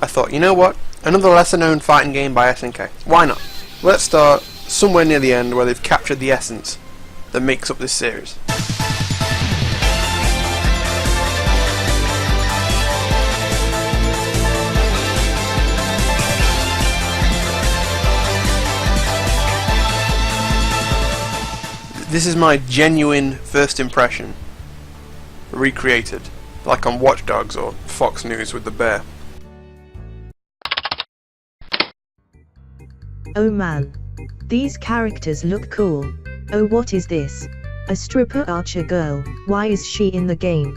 I thought, you know what? Another lesser known fighting game by SNK. Why not? Let's start somewhere near the end where they've captured the essence that makes up this series. This is my genuine first impression, recreated, like on Watch Dogs or Fox News with the bear. Oh man. These characters look cool. Oh, what is this? A stripper archer girl. Why is she in the game?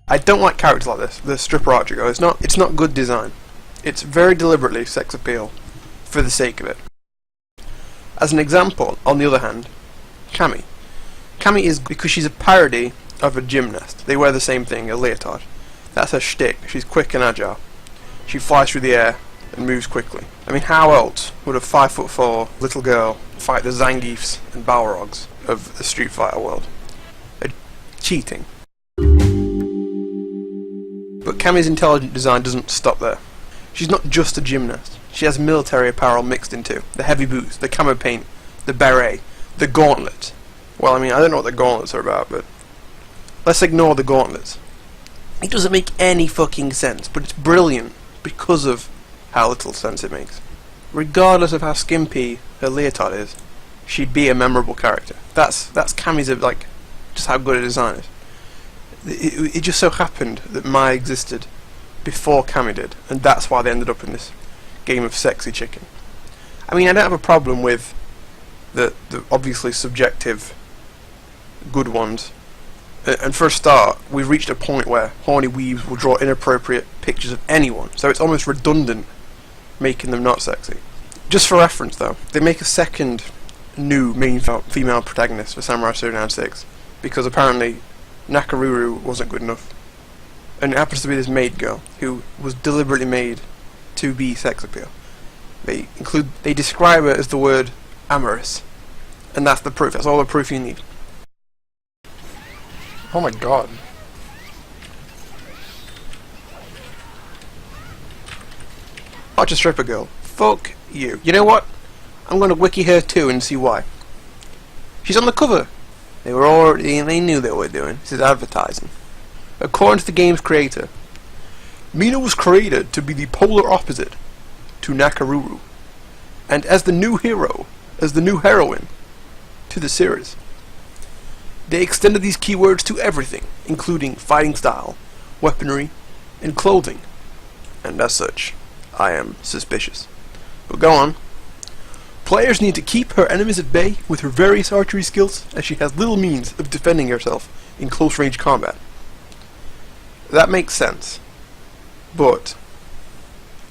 I don't like characters like this, the stripper archer girl. It's not good design. It's very deliberately sex appeal, for the sake of it. As an example, on the other hand, Cammy. Cammy is because she's a parody of a gymnast. They wear the same thing, a leotard. That's her shtick. She's quick and agile. She flies through the air and moves quickly. I mean, how else would a 5'4" little girl fight the Zangiefs and Balrogs of the Street Fighter world? Cheating. But Cammy's intelligent design doesn't stop there. She's not just a gymnast. She has military apparel mixed into. The heavy boots, the camo paint, the beret, the gauntlets. Well, I mean, I don't know what the gauntlets are about, but let's ignore the gauntlets. It doesn't make any fucking sense, but it's brilliant because of how little sense it makes. Regardless of how skimpy her leotard is, she'd be a memorable character. That's Cammy's, like, just how good a design is. It just so happened that Mai existed before Cammy did, and that's why they ended up in this game of sexy chicken. I mean, I don't have a problem with the obviously subjective good ones. And for a start, we've reached a point where horny weebs will draw inappropriate pictures of anyone, so it's almost redundant making them not sexy. Just for reference though, they make a second new main female protagonist for Samurai Shodown 6, because apparently Nakaruru wasn't good enough. And it happens to be this maid girl, who was deliberately made to be sex appeal. They describe it as the word amorous, and that's the proof, that's all the proof you need. Oh my god. Archer stripper girl. Fuck you. You know what? I'm gonna wiki her too and see why. She's on the cover. They knew they were doing. This is advertising. According to the game's creator, Mina was created to be the polar opposite to Nakaruru, and as the new hero, as the new heroine to the series. They extended these keywords to everything, including fighting style, weaponry, and clothing. And as such, I am suspicious. But go on. Players need to keep her enemies at bay with her various archery skills, as she has little means of defending herself in close-range combat. That makes sense. But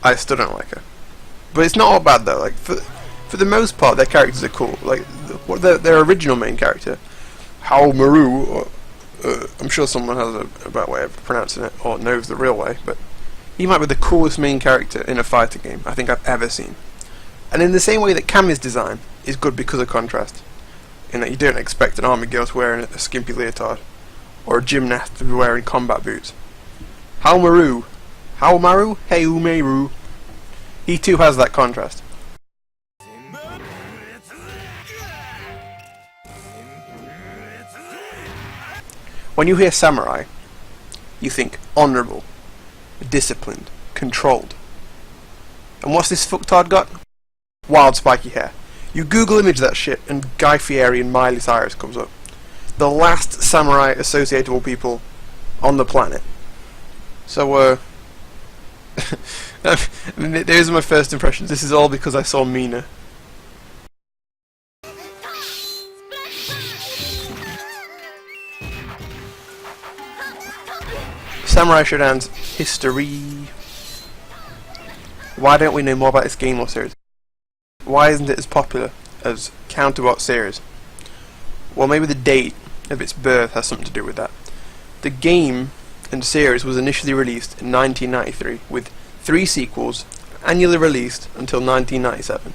I still don't like her. But it's not all bad though. Like for the most part, their characters are cool. Like their original main character, Hao Maru, I'm sure someone has a better way of pronouncing it, or knows the real way, but he might be the coolest main character in a fighting game I think I've ever seen. And in the same way that Cammy's design is good because of contrast, in that you don't expect an army girl to wear a skimpy leotard, or a gymnast to be wearing combat boots. Hao Maru, he too has that contrast. When you hear samurai, you think honourable, disciplined, controlled. And what's this fucktard got? Wild spiky hair. You Google image that shit and Guy Fieri and Miley Cyrus comes up. The last samurai associatable people on the planet. So, those are my first impressions. This is all because I saw Mina. Samurai Shodown's history. Why don't we know more about this game or series? Why isn't it as popular as Counterbot series? Well, maybe the date of its birth has something to do with that. The game and series was initially released in 1993 with 3 sequels annually released until 1997,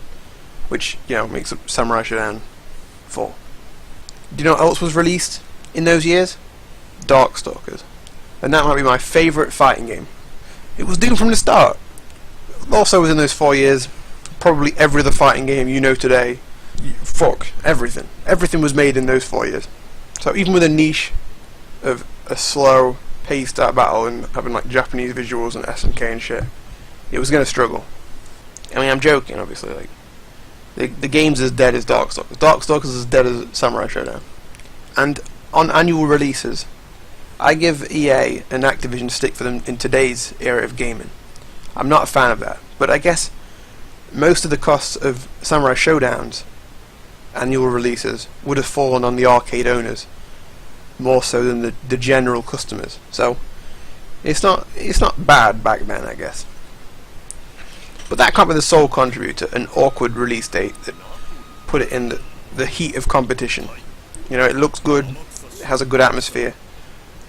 which, you know, makes up Samurai Shodown 4. Do you know what else was released in those years? Darkstalkers. And that might be my favourite fighting game. It was doomed from the start. Also within those 4 years, probably every other fighting game you know today, fuck, everything. Everything was made in those 4 years. So even with a niche of a slow paced battle and having like Japanese visuals and SNK and shit, it was going to struggle. I mean, I'm joking, obviously. Like the game's as dead as Darkstalkers. Darkstalkers is as dead as Samurai Shodown. And on annual releases, I give EA and Activision stick for them in today's era of gaming. I'm not a fan of that, but I guess most of the costs of Samurai Shodown's annual releases would have fallen on the arcade owners more so than the general customers. So it's not bad back then, I guess. But that can't be the sole contributor, an awkward release date that put it in the heat of competition. You know, it looks good, it has a good atmosphere,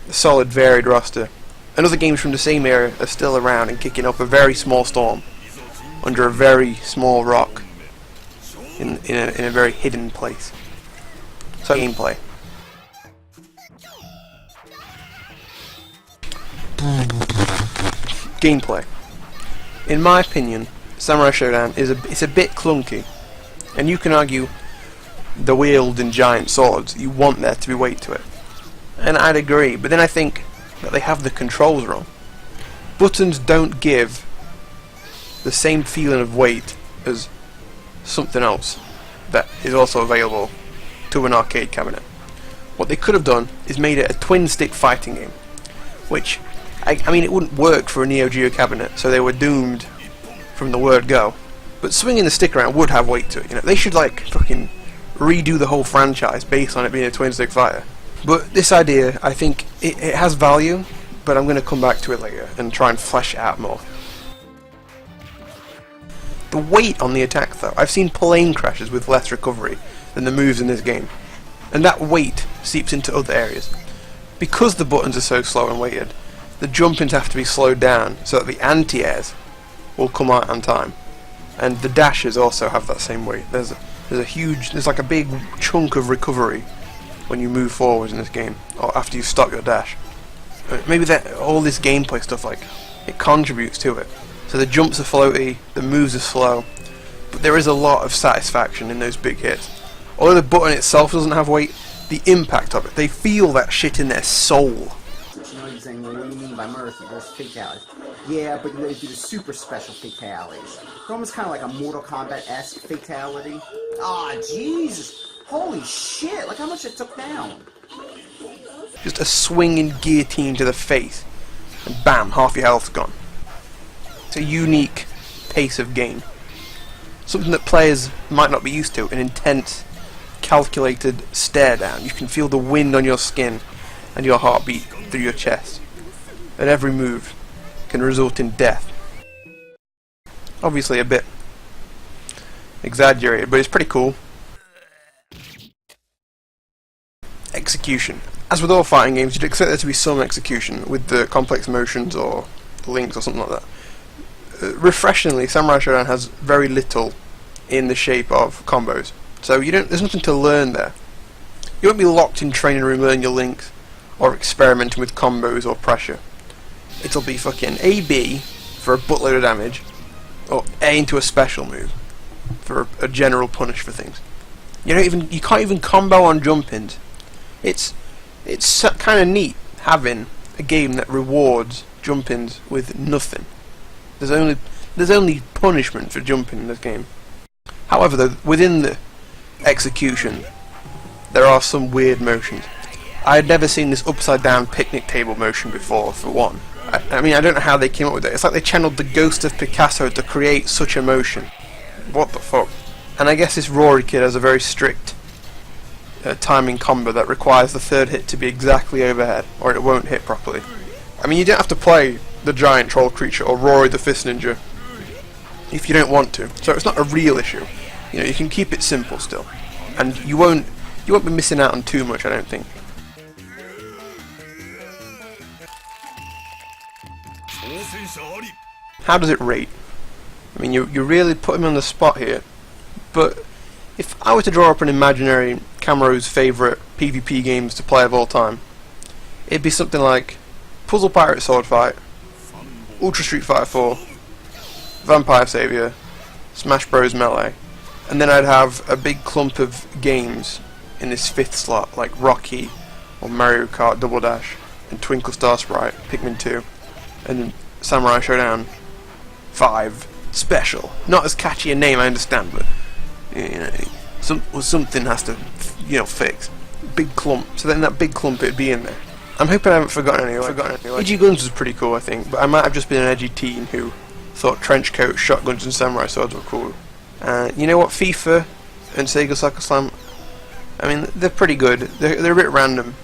a solid varied roster, and other games from the same era are still around and kicking up a very small storm under a very small rock in a very hidden place. So gameplay. Gameplay. In my opinion, Samurai Shodown it's a bit clunky, and you can argue the wielding giant swords, you want there to be weight to it. And I'd agree, but then I think that they have the controls wrong. Buttons don't give the same feeling of weight as something else that is also available to an arcade cabinet. What they could have done is made it a twin stick fighting game, which I mean, it wouldn't work for a Neo Geo cabinet, so they were doomed from the word go. But swinging the stick around would have weight to it. You know, they should like fucking redo the whole franchise based on it being a twin stick fighter. But this idea, I think it has value, but I'm going to come back to it later and try and flesh it out more. The weight on the attack though, I've seen plane crashes with less recovery than the moves in this game, and that weight seeps into other areas. Because the buttons are so slow and weighted, the jumpings have to be slowed down so that the anti-airs will come out on time, and the dashes also have that same weight. There's like a big chunk of recovery when you move forward in this game, or after you stop your dash. Maybe that all this gameplay stuff, like, it contributes to it. So the jumps are floaty, the moves are slow, but there is a lot of satisfaction in those big hits. Although the button itself doesn't have weight, the impact of it, they feel that shit in their soul. You know what you're saying? Well, what do you mean by mercy? There's fatalities. Yeah, but they do the super special fatalities. They're almost kind of like a Mortal Kombat-esque fatality. Ah, Jesus! Holy shit! Look how much it took down. Just a swinging guillotine to the face, and bam, half your health's gone. It's a unique pace of game. Something that players might not be used to, an intense, calculated stare down. You can feel the wind on your skin and your heartbeat through your chest. And every move can result in death. Obviously a bit exaggerated, but it's pretty cool. Execution. As with all fighting games, you'd expect there to be some execution with the complex motions or links or something like that. Refreshingly, Samurai Shodown has very little in the shape of combos, so there's nothing to learn there. You won't be locked in training room learning your links or experimenting with combos or pressure. It'll be fucking A-B for a buttload of damage, or A into a special move for a general punish for things. You can't even combo on jump-ins. It's kind of neat having a game that rewards jump-ins with nothing. There's only punishment for jumping in this game. However, though, within the execution, there are some weird motions. I had never seen this upside down picnic table motion before, for one. I mean, I don't know how they came up with it. It's like they channeled the ghost of Picasso to create such a motion. What the fuck? And I guess this Rory kid has a very strict timing combo that requires the third hit to be exactly overhead, or it won't hit properly. I mean, you don't have to play the giant troll creature or Rory the Fist Ninja if you don't want to, so it's not a real issue. You know, you can keep it simple still, and you won't be missing out on too much, I don't think. How does it rate? I mean, you really put him on the spot here, but If I were to draw up an imaginary Camcerous favourite PvP games to play of all time, it'd be something like Puzzle Pirate Sword Fight, Ultra Street Fighter 4, Vampire Savior, Smash Bros Melee, and then I'd have a big clump of games in this fifth slot, like Rocky, or Mario Kart Double Dash, and Twinkle Star Sprite, Pikmin 2, and Samurai Shodown 5 Special. Not as catchy a name, I understand, but you know, something has to, fix. Big clump. So then that big clump, it'd be in there. I'm hoping I haven't forgotten any. EG Guns was pretty cool, I think, but I might have just been an edgy teen who thought trench coats, shotguns, and samurai swords were cool. You know what? FIFA and Sega Soccer Slam, I mean, they're pretty good. They're a bit random.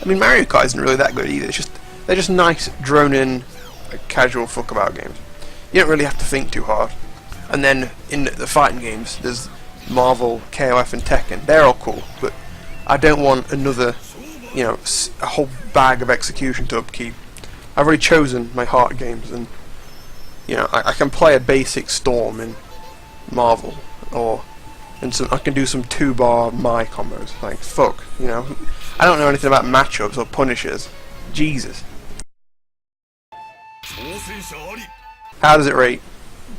I mean, Mario Kart isn't really that good either. They're just nice, drone-in, casual fuck-about games. You don't really have to think too hard. And then in the fighting games, there's Marvel, KOF, and Tekken. They're all cool, but I don't want another, a whole bag of execution to upkeep. I've already chosen my heart games, and I can play a basic Storm in Marvel, and I can do some 2-bar my combos. Like, fuck, I don't know anything about matchups or punishers. Jesus. How does it rate?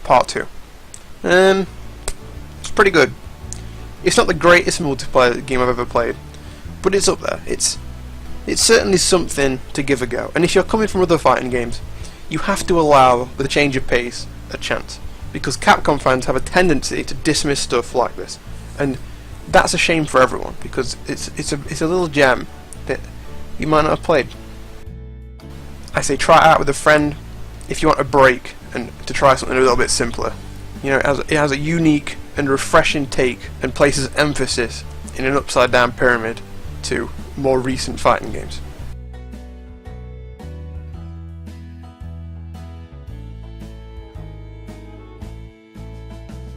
Part 2. It's pretty good. It's not the greatest multiplayer game I've ever played, but it's up there. It's certainly something to give a go. And if you're coming from other fighting games, you have to allow, with a change of pace, a chance. Because Capcom fans have a tendency to dismiss stuff like this. And that's a shame for everyone, because it's a little gem that you might not have played. I say try it out with a friend if you want a break and to try something a little bit simpler. It has a unique and refreshing take and places emphasis in an upside down pyramid to more recent fighting games.